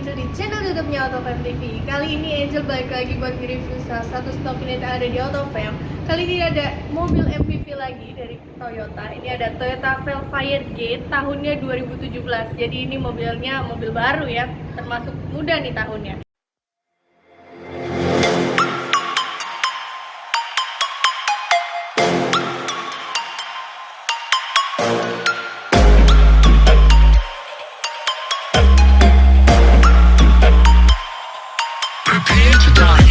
Angel di channel YouTube-nya Autofam TV. Kali ini Angel balik lagi buat nge-review salah satu stok unit yang ada di Autofam. Kali ini ada mobil MPV lagi dari Toyota. Ini ada Toyota Velfire Gate tahunnya 2017. Jadi ini mobilnya mobil baru ya, termasuk muda nih tahunnya. Prepare to die.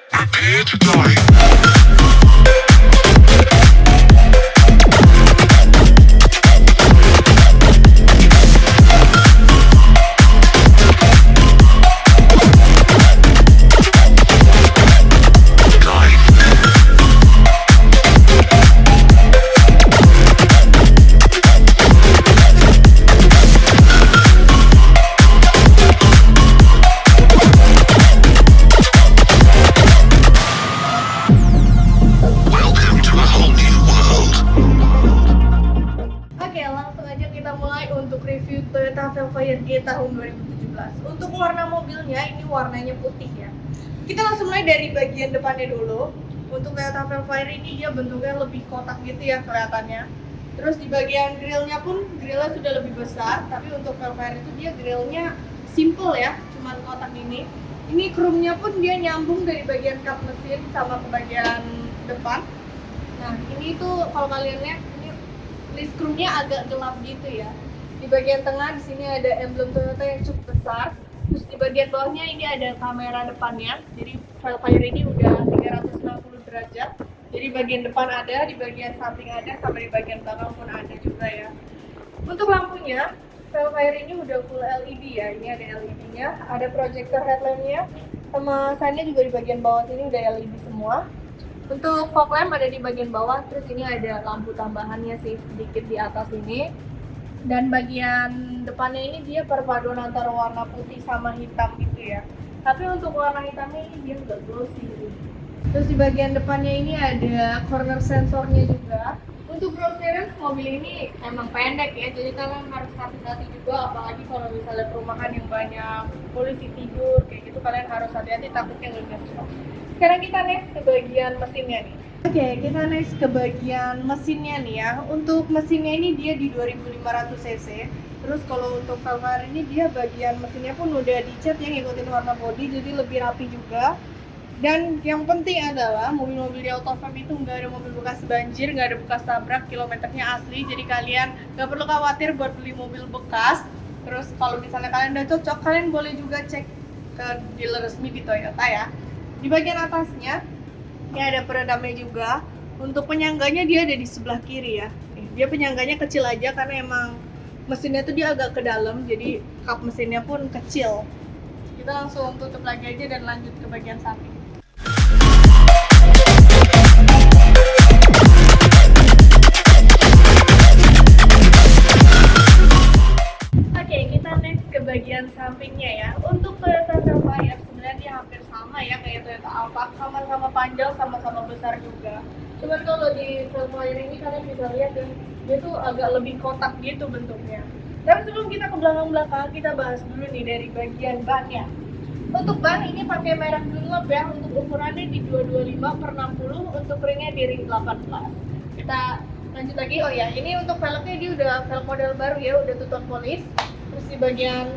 Prepare to die. Welcome to a whole new world. Oke, langsung aja kita mulai untuk review Toyota Velfire G tahun 2017. Untuk warna mobilnya, ini warnanya putih ya. Kita langsung mulai dari bagian depannya dulu. Untuk Toyota Velfire ini dia bentuknya lebih kotak gitu ya kelihatannya. Terus di bagian grillnya pun, grillnya sudah lebih besar. Tapi untuk Velfire itu dia grillnya simple ya, cuman kotak ini. Ini chrome-nya pun dia nyambung dari bagian kap mesin sama ke bagian depan. Nah, ini tuh kalau kalian lihat ini list chrome-nya agak gelap gitu ya. Di bagian tengah di sini ada emblem Toyota yang cukup besar. Terus di bagian bawahnya ini ada kamera depannya. Jadi Velfire ini udah 360 derajat. Jadi bagian depan ada, di bagian samping ada, sama di bagian belakang pun ada juga ya. Untuk lampunya, Velfire ini udah full LED ya. Ini ada LED-nya, ada projector headlamp-nya, sama sign-nya juga di bagian bawah sini udah LED semua. Untuk fog lamp ada di bagian bawah, terus ini ada lampu tambahannya sih sedikit di atas ini. Dan bagian depannya ini dia perpaduan antara warna putih sama hitam gitu ya. Tapi untuk warna hitamnya ini dia nggak glossy gitu. Terus di bagian depannya ini ada corner sensornya juga. Untuk ground clearance mobil ini emang pendek ya, jadi kalian harus hati-hati juga, apalagi kalau misalnya perumahan yang banyak polisi tidur kayak gitu, kalian harus hati-hati takutnya nggak stop. Sekarang kita next ke bagian mesinnya nih. Oke, kita next ke bagian mesinnya nih ya. Untuk mesinnya ini dia di 2500 cc. Terus kalau untuk Velfire ini dia bagian mesinnya pun udah dicat yang ngikutin warna body, jadi lebih rapi juga. Dan yang penting adalah mobil-mobil di Autofam itu nggak ada mobil bekas banjir, nggak ada bekas tabrak, kilometernya asli. Jadi kalian nggak perlu khawatir buat beli mobil bekas. Terus kalau misalnya kalian udah cocok, kalian boleh juga cek ke dealer resmi di Toyota ya. Di bagian atasnya, ini ada peredamnya juga. Untuk penyangganya dia ada di sebelah kiri ya. Dia penyangganya kecil aja karena emang mesinnya tuh dia agak ke dalam, jadi kap mesinnya pun kecil. Kita langsung tutup lagi aja dan lanjut ke bagian samping. Oke, kita next ke bagian sampingnya ya. Untuk Toyota Velfire sebenarnya dia hampir sama ya kayak Toyota Alphard, sama-sama panjang, sama-sama besar juga. Cuman kalau di Velfire ini kalian bisa lihat dan dia tuh agak lebih kotak gitu bentuknya. Dan sebelum kita ke belakang-belakang, kita bahas dulu nih dari bagian bannya. Untuk ban ini pakai merek Dunlop ya, untuk ukurannya di 225/60, untuk ringnya di ring 18. Kita lanjut lagi, oh ya, ini untuk velgnya dia udah velg model baru ya, udah two-tone polish. Terus di bagian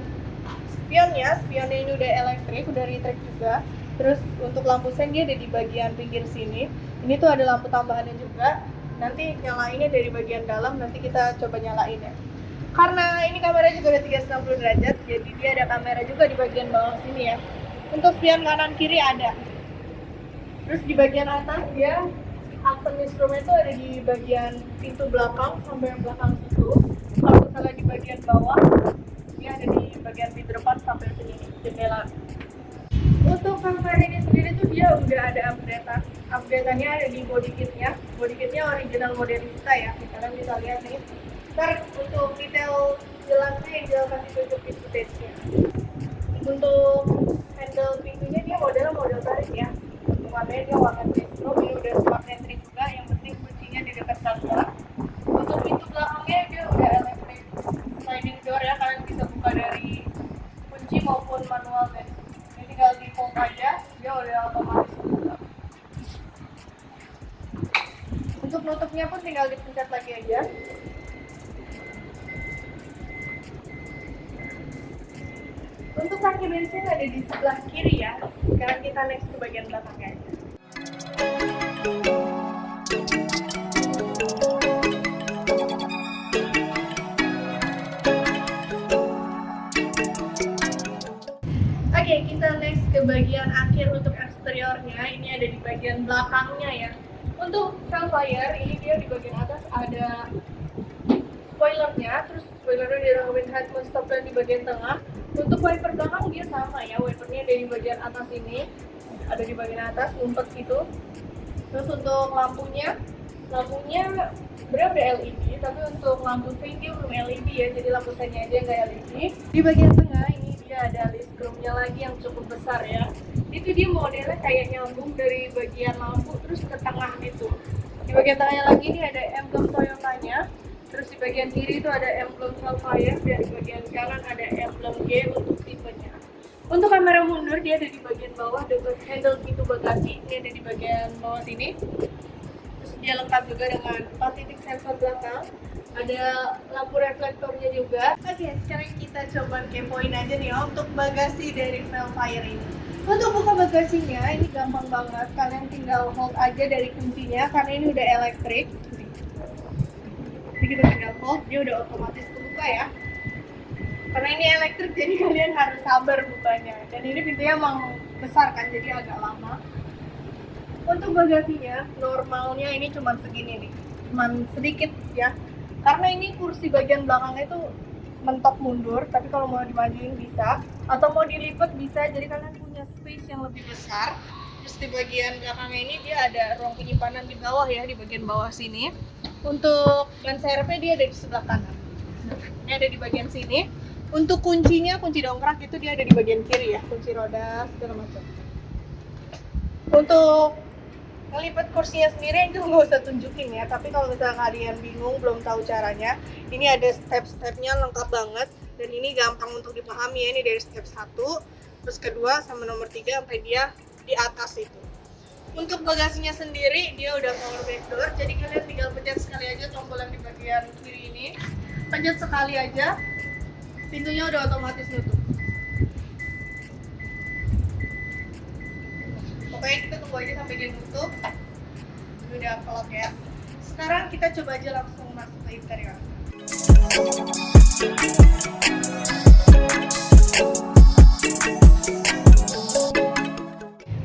spionnya ini udah elektrik, udah retract juga. Terus untuk lampu sen dia ada di bagian pinggir sini. Ini tuh ada lampu tambahannya juga. Nanti nyalainnya dari bagian dalam, nanti kita coba nyalain ya. Karena ini kameranya juga udah 360 derajat, jadi dia ada kamera juga di bagian bawah sini ya. Untuk spion kanan kiri ada. Terus di bagian atas dia aksen instrumen itu ada di bagian pintu belakang sampai yang belakang situ. Kalau misalnya di bagian bawah, dia ada di bagian pintu depan sampai sini jendela. Velfire ini sendiri tuh dia udah ada updateannya ada di body kitnya original Modernista ya, kalian bisa lihat nih. Ntar untuk detail jelasnya yang dia kasih tunjuk di footage-nya. Untuk handle pintunya dia model tarik ya, warnanya dia warna crystal, ini udah smart entry juga, yang penting kuncinya di dekat kaca. Untuk pintu belakangnya dia udah electric sliding door ya, kalian bisa buka dari kunci maupun manual dan ini tinggal di fold aja, dia udah otomatis buka. Untuk nutupnya pun tinggal dipencet lagi aja. Untuk tangki bensin ada di sebelah kiri ya. Sekarang kita next ke bagian belakangnya aja. Oke, kita next ke bagian akhir untuk eksteriornya. Ini ada di bagian belakangnya ya. Untuk Velfire ini dia di bagian atas ada spoilernya, terus spoilernya dirangkumin headlamp stop dan di bagian tengah. Untuk wiper belakang dia sama ya, wipernya ada di bagian atas ini, ada di bagian atas ngumpet gitu. Terus untuk lampunya sebenarnya udah LED, tapi untuk lampu swing dia belum LED ya, jadi lampu senya aja nggak LED. Di bagian tengah ini dia ada list chrome-nya lagi yang cukup besar ya. Itu dia modelnya kayak nyambung dari bagian lampu terus ke tengah gitu. Di bagian tengahnya lagi ini ada emblem Toyotanya. Terus di bagian kiri itu ada emblem Velfire, dan di bagian kanan ada emblem G untuk tipenya. Untuk kamera mundur dia ada di bagian bawah dekat handle pintu bagasi, ini ada di bagian bawah sini. Terus dia lengkap juga dengan 4 titik sensor belakang, ada lampu reflektornya juga. Oke, sekarang kita coba kepoin aja nih untuk bagasi dari Velfire ini. Untuk buka bagasinya ini gampang banget, kalian tinggal hold aja dari kuncinya karena ini udah elektrik. Jadi kita tinggal hold, dia udah otomatis kebuka ya. Karena ini elektrik jadi kalian harus sabar bukanya. Dan ini pintunya emang besar kan, jadi agak lama. Untuk bagasinya, normalnya ini cuma segini nih, cuma sedikit ya. Karena ini kursi bagian belakangnya itu mentok mundur, tapi kalau mau dimajuin bisa, atau mau dilipat bisa, jadi kalian punya space yang lebih besar. Terus di bagian belakangnya ini dia ada ruang penyimpanan di bawah ya, di bagian bawah sini. Untuk ban serepnya dia ada di sebelah kanan. Ini ada di bagian sini. Untuk kuncinya, kunci dongkrak itu dia ada di bagian kiri ya, kunci roda segala macam. Untuk ngelipat kursinya sendiri itu nggak usah tunjukin ya, tapi kalau misalnya kalian bingung belum tahu caranya, ini ada step-stepnya lengkap banget dan ini gampang untuk dipahami ya. Ini dari step 1, terus kedua sama nomor 3 sampai dia di atas itu. Untuk bagasinya sendiri dia udah power back door, jadi kalian tinggal pencet sekali aja tombol yang di bagian kiri ini, pencet sekali aja, pintunya udah otomatis nutup. Pokoknya kita tunggu aja sampai dia nutup. Ini udah kelop ya. Sekarang kita coba aja langsung masuk ke interior.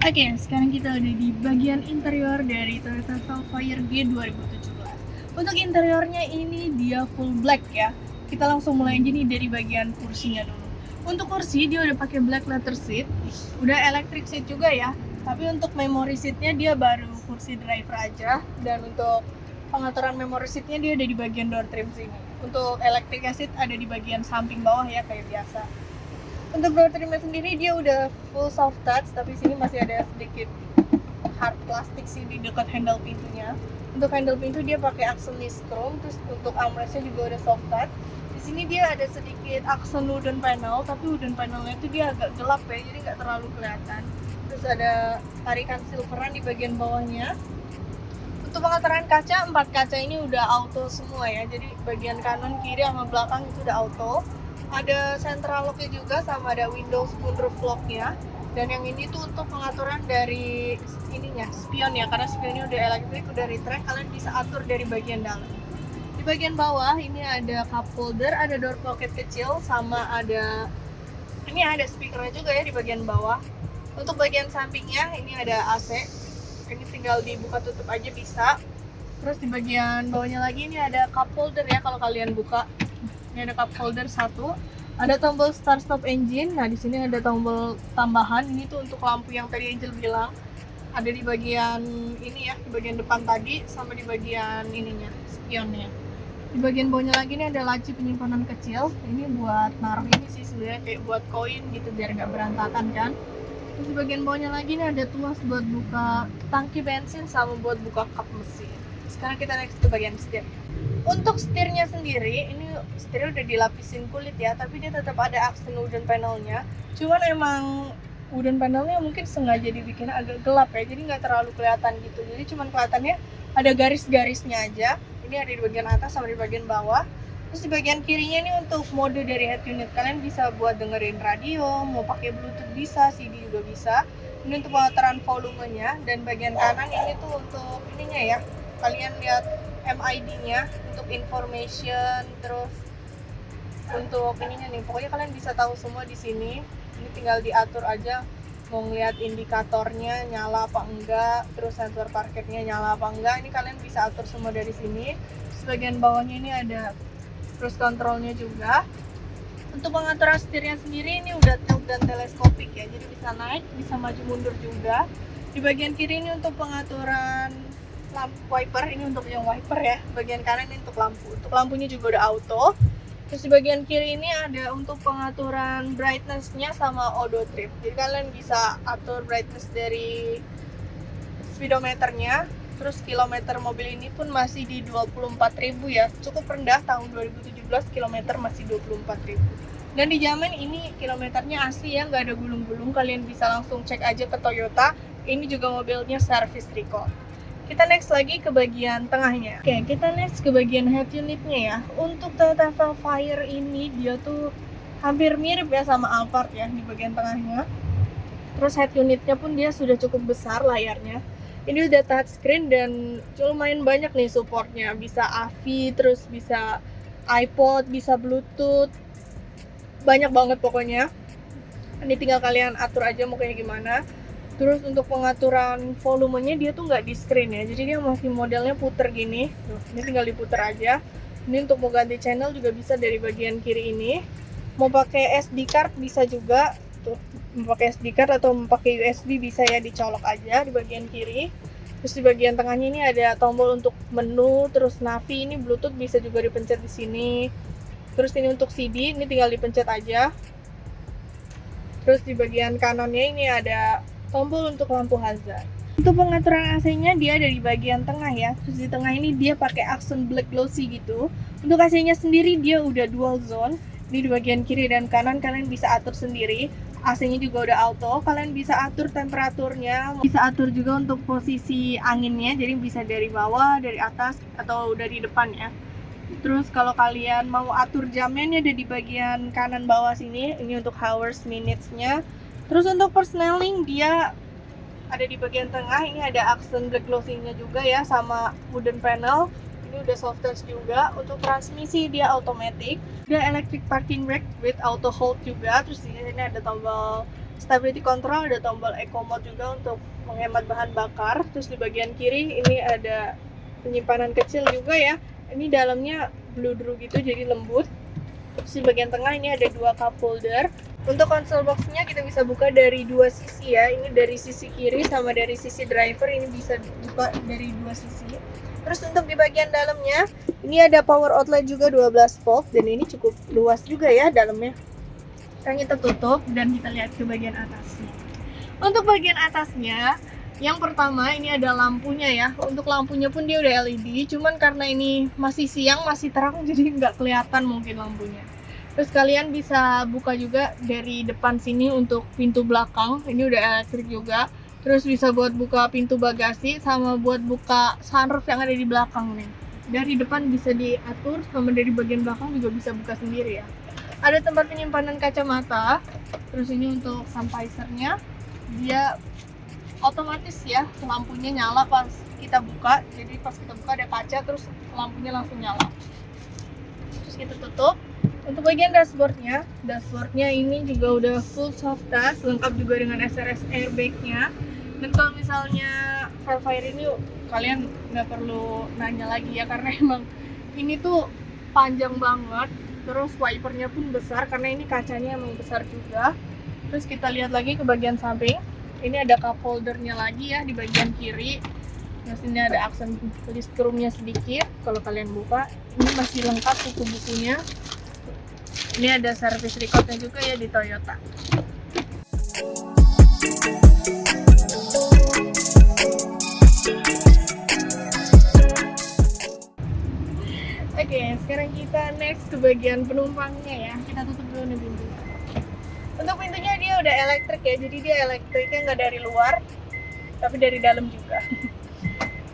Oke, sekarang kita udah di bagian interior dari Toyota Velfire G 2017. Untuk interiornya ini dia full black ya. Kita langsung mulai aja nih dari bagian kursinya dulu. Untuk kursi dia udah pakai black leather seat, udah electric seat juga ya. Tapi untuk memory seatnya dia baru kursi driver aja. Dan untuk pengaturan memory seatnya dia ada di bagian door trim sini. Untuk electric seat ada di bagian samping bawah ya, kayak biasa. Untuk door trimnya sendiri dia udah full soft touch, tapi sini masih ada sedikit hard plastik sih di dekat handle pintunya. Untuk handle pintu dia pakai accent chrome, terus untuk armrestnya juga udah soft touch. Di sini dia ada sedikit accent wooden panel, tapi wooden panelnya itu dia agak gelap ya, jadi nggak terlalu kelihatan. Terus ada tarikan silveran di bagian bawahnya. Untuk pengaturan kaca, 4 kaca ini udah auto semua ya, jadi bagian kanan, kiri, sama belakang itu udah auto. Ada central lock-nya juga, sama ada Windows moonroof lock-nya. Dan yang ini tuh untuk pengaturan dari ininya, spion ya, karena spionnya udah elektrik, udah retract, kalian bisa atur dari bagian dalam. Di bagian bawah ini ada cup holder, ada door pocket kecil, sama ada ini ada speakernya juga ya di bagian bawah. Untuk bagian sampingnya ini ada AC, ini tinggal dibuka tutup aja bisa. Terus di bagian bawahnya lagi ini ada cup holder ya, kalau kalian buka. Ini ada cup holder 1, Ada tombol start stop engine. Nah, di sini ada tombol tambahan. Ini tuh untuk lampu yang tadi Angel bilang. Ada di bagian ini ya, di bagian depan tadi sama di bagian ininya, spionnya. Di bagian bawahnya lagi nih ada laci penyimpanan kecil. Ini buat naruh ini sih sebenarnya, kayak buat koin gitu biar nggak berantakan kan. Terus di bagian bawahnya lagi nih ada tuas buat buka tangki bensin sama buat buka kap mesin. Sekarang kita next ke bagian setir. Untuk setirnya sendiri, ini setirnya udah dilapisin kulit ya, tapi dia tetap ada aksen wooden panelnya. Cuman emang wooden panelnya mungkin sengaja dibikin agak gelap ya, jadi nggak terlalu kelihatan gitu. Jadi cuman kelihatannya ada garis-garisnya aja. Ini ada di bagian atas sama di bagian bawah. Terus di bagian kirinya ini untuk mode dari head unit. Kalian bisa buat dengerin radio, mau pakai bluetooth bisa, CD juga bisa. Ini untuk pengaturan volumenya. Dan bagian kanan ini tuh untuk ininya ya. Kalian lihat MID-nya untuk information, terus untuk ininya nih. Pokoknya kalian bisa tahu semua di sini. Ini tinggal diatur aja. Mau ngeliat indikatornya nyala apa enggak, terus sensor parkirnya nyala apa enggak. Ini kalian bisa atur semua dari sini. Terus bagian bawahnya ini ada cruise controlnya juga. Untuk pengaturan setirnya sendiri ini udah tilt dan teleskopik ya, jadi bisa naik, bisa maju mundur juga. Di bagian kiri ini untuk pengaturan lampu wiper, ini untuk yang wiper ya. Bagian kanan ini untuk lampu. Untuk lampunya juga udah auto. Terus di bagian kiri ini ada untuk pengaturan brightness-nya sama auto trip. Jadi kalian bisa atur brightness dari speedometernya. Terus kilometer mobil ini pun masih di 24.000 ya. Cukup rendah, tahun 2017 kilometer masih 24.000. Dan dijamin ini kilometernya asli ya, nggak ada gulung-gulung. Kalian bisa langsung cek aja ke Toyota. Ini juga mobilnya service record. Kita next lagi ke bagian tengahnya. Oke, kita next ke bagian head unitnya ya. Untuk Toyota Velfire ini dia tuh hampir mirip ya sama Alphard ya di bagian tengahnya. Terus head unitnya pun dia sudah cukup besar layarnya. Ini udah touchscreen dan lumayan banyak nih supportnya. Bisa AV, terus bisa iPod, bisa Bluetooth. Banyak banget pokoknya. Ini tinggal kalian atur aja mau kayak gimana. Terus untuk pengaturan volumenya dia tuh nggak di screen ya. Jadi dia masih modelnya puter gini. Ini tinggal diputer aja. Ini untuk mau ganti channel juga bisa dari bagian kiri ini. Mau pakai SD card bisa juga. Mau pakai SD card atau mau pakai USB bisa ya, dicolok aja di bagian kiri. Terus di bagian tengahnya ini ada tombol untuk menu, terus navi, ini Bluetooth bisa juga dipencet di sini. Terus ini untuk CD, ini tinggal dipencet aja. Terus di bagian kanannya ini ada tombol untuk lampu hazard. Untuk pengaturan AC-nya dia ada di bagian tengah ya. Terus di tengah ini dia pakai aksen black glossy gitu. Untuk AC-nya sendiri dia udah dual zone. Ini di bagian kiri dan kanan kalian bisa atur sendiri. AC-nya juga udah auto, kalian bisa atur temperaturnya, bisa atur juga untuk posisi anginnya, jadi bisa dari bawah, dari atas, atau dari depan ya. Terus kalau kalian mau atur jamnya ini ada di bagian kanan bawah sini, ini untuk hours, minutes-nya. Terus untuk persneling dia ada di bagian tengah, ini ada aksen black glossy-nya juga ya, sama wooden panel. Ini udah soft touch juga. Untuk transmisi dia automatic. Dia electric parking brake with auto hold juga. Terus di sini ada tombol stability control, ada tombol eco mode juga untuk menghemat bahan bakar. Terus di bagian kiri ini ada penyimpanan kecil juga ya. Ini dalamnya bludru gitu jadi lembut. Terus di bagian tengah ini ada dua cup holder. Untuk console box-nya kita bisa buka dari dua sisi ya. Ini dari sisi kiri sama dari sisi driver, ini bisa buka dari dua sisi. Terus untuk di bagian dalamnya, ini ada power outlet juga 12 volt dan ini cukup luas juga ya dalamnya. Sekarang kita tutup dan kita lihat ke bagian atasnya. Untuk bagian atasnya, yang pertama ini ada lampunya ya. Untuk lampunya pun dia udah LED, cuman karena ini masih siang, masih terang jadi nggak kelihatan mungkin lampunya. Terus kalian bisa buka juga dari depan sini untuk pintu belakang, ini udah elektrik juga. Terus bisa buat buka pintu bagasi sama buat buka sunroof yang ada di belakang nih. Dari depan bisa diatur sama dari bagian belakang juga bisa buka sendiri ya. Ada tempat penyimpanan kacamata. Terus ini untuk sun visor-nya. Dia otomatis ya, lampunya nyala pas kita buka. Jadi pas kita buka ada kaca terus lampunya langsung nyala. Terus kita tutup. Untuk bagian dashboardnya ini juga udah full soft touch, lengkap juga dengan SRS airbag-nya. Dan kalau misalnya Velfire ini kalian nggak perlu nanya lagi ya, karena emang ini tuh panjang banget. Terus wipernya pun besar karena ini kacanya emang besar juga. Terus kita lihat lagi ke bagian samping. Ini ada cup holdernya lagi ya di bagian kiri. Terus ini ada aksen list chrome-nya sedikit. Kalau kalian buka, ini masih lengkap buku-bukunya. Ini ada service record-nya juga ya di Toyota. Oke, sekarang kita next ke bagian penumpangnya ya. Kita tutup dulu nih pintunya. Untuk pintunya dia udah elektrik ya, jadi dia elektriknya nggak dari luar, tapi dari dalam juga.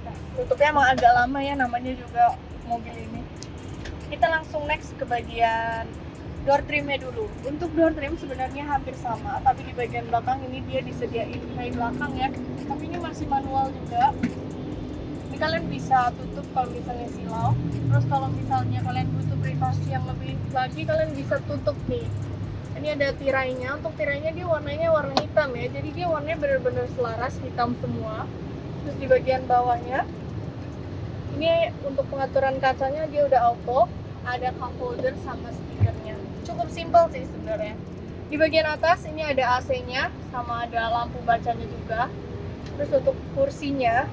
Nah, tutupnya emang agak lama ya, namanya juga mobil ini. Kita langsung next ke bagian door trim-nya dulu. Untuk door trim sebenarnya hampir sama, tapi di bagian belakang ini dia disediain kayak belakang ya, tapi ini masih manual juga. Ini kalian bisa tutup kalau misalnya silau. Terus kalau misalnya kalian butuh privasi yang lebih lagi, kalian bisa tutup nih. Ini ada tirainya. Untuk tirainya dia warnanya warna hitam ya. Jadi dia warnanya benar-benar selaras hitam semua. Terus di bagian bawahnya, ini untuk pengaturan kacanya dia udah auto. Ada cup holder sama speakernya. Cukup simpel sih sebenarnya. Di bagian atas ini ada AC-nya sama ada lampu bacanya juga. Terus untuk kursinya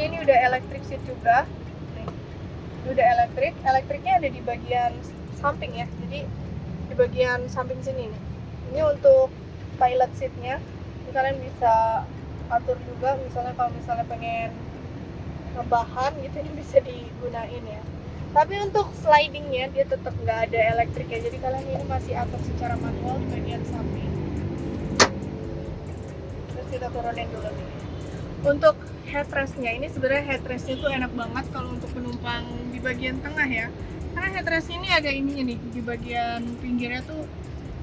ini udah electric seat juga. Nih, ini udah elektriknya ada di bagian samping ya. Jadi di bagian samping sini nih. Ini untuk pilot seatnya. Ini kalian bisa atur juga. Misalnya kalau misalnya pengen rebahan gitu, ini bisa digunain ya. Tapi untuk slidingnya dia tetap nggak ada elektriknya. Jadi kalian ini masih atur secara manual di bagian samping. Terus kita turunin dulu nih. Untuk headrestnya, ini sebenarnya headrestnya tuh enak banget kalau untuk penumpang di bagian tengah ya. Karena headrest ini ada ininya nih di bagian pinggirnya tuh.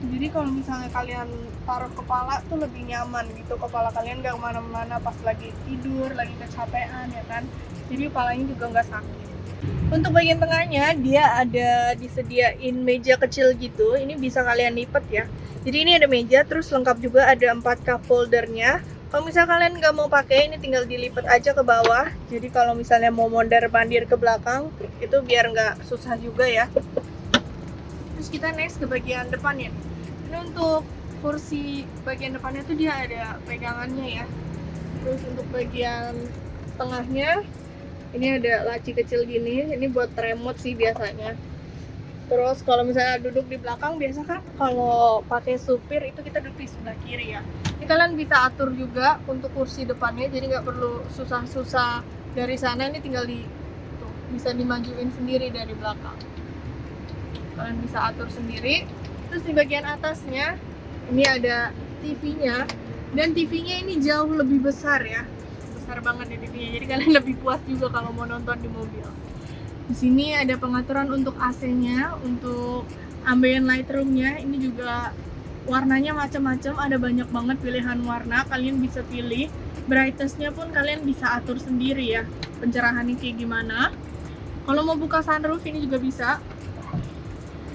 Jadi kalau misalnya kalian taruh kepala tuh lebih nyaman gitu. Kepala kalian nggak kemana-mana pas lagi tidur, lagi kecapean ya kan. Jadi kepalanya juga nggak sakit. Untuk bagian tengahnya dia ada disediain meja kecil gitu. Ini bisa kalian lipat ya. Jadi ini ada meja, terus lengkap juga ada 4 cup holdernya. Kalau misalnya kalian nggak mau pakai, ini tinggal dilipat aja ke bawah. Jadi kalau misalnya mau mondar-mandir ke belakang, itu biar nggak susah juga ya. Terus kita next ke bagian depannya. Ini untuk kursi bagian depannya tuh dia ada pegangannya ya. Terus untuk bagian tengahnya, ini ada laci kecil gini. Ini buat remote sih biasanya. Terus kalau misalnya duduk di belakang, biasa kan kalau pakai supir itu kita duduk di sebelah kiri ya. Ini kalian bisa atur juga untuk kursi depannya, jadi nggak perlu susah-susah dari sana. Ini tinggal bisa dimajuin sendiri dari belakang. Kalian bisa atur sendiri. Terus di bagian atasnya ini ada TV-nya, dan TV-nya ini jauh lebih besar ya, besar banget di TV-nya. Jadi kalian lebih puas juga kalau mau nonton di mobil. Di sini ada pengaturan untuk AC-nya, untuk ambient light room-nya. Ini juga warnanya macam-macam, ada banyak banget pilihan warna. Kalian bisa pilih. Brightness-nya pun kalian bisa atur sendiri ya, pencerahannya kayak gimana. Kalau mau buka sunroof ini juga bisa.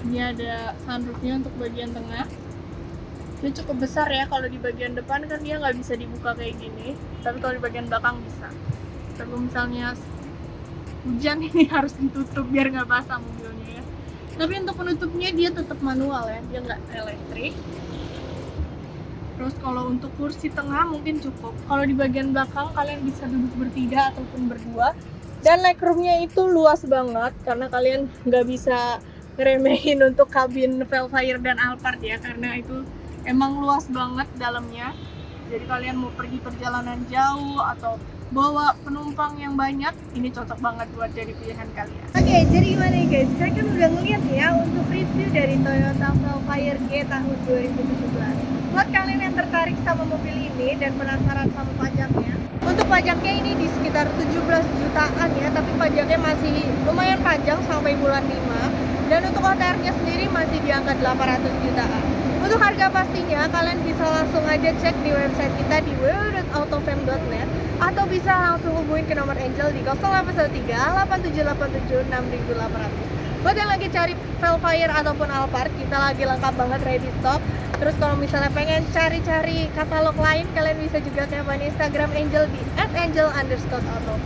Ini ada sunroof-nya untuk bagian tengah. Dia cukup besar ya. Kalau di bagian depan kan dia nggak bisa dibuka kayak gini, tapi kalau di bagian belakang bisa. Kalau misalnya hujan ini harus ditutup biar nggak basah mobilnya ya. Tapi untuk penutupnya dia tetap manual ya, dia nggak elektrik. Terus kalau untuk kursi tengah mungkin cukup. Kalau di bagian belakang kalian bisa duduk bertiga ataupun berdua. Dan legroomnya itu luas banget karena kalian nggak bisa ngeremehin untuk kabin Velfire dan Alphard ya, karena itu emang luas banget dalamnya. Jadi kalian mau pergi perjalanan jauh atau bawa penumpang yang banyak, ini cocok banget buat jadi pilihan kalian. Oke, jadi gimana nih guys? Saya kan udah ngeliat ya untuk review dari Toyota Velfire G tahun 2017. Buat kalian yang tertarik sama mobil ini dan penasaran sama pajaknya, untuk pajaknya ini di sekitar 17 jutaan ya, tapi pajaknya masih lumayan panjang sampai bulan 5. Dan untuk OTR-nya sendiri masih di angka 800 jutaan. Untuk harga pastinya kalian bisa langsung aja cek di website kita di www.autofam.net atau bisa langsung hubungin ke nomor Angel di 0813-8787-6800. Buat yang lagi cari Velfire ataupun Alphard, kita lagi lengkap banget ready stock. Terus kalau misalnya pengen cari-cari katalog lain, kalian bisa juga kepoin Instagram Angel di @angel_autofam.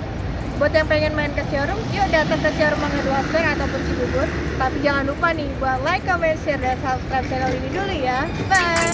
Buat yang pengen main ke showroom, yuk datang ke showroom Mangga 2 Square ataupun Cibubur. Tapi jangan lupa nih buat like, comment, share, dan subscribe channel ini dulu ya. Bye!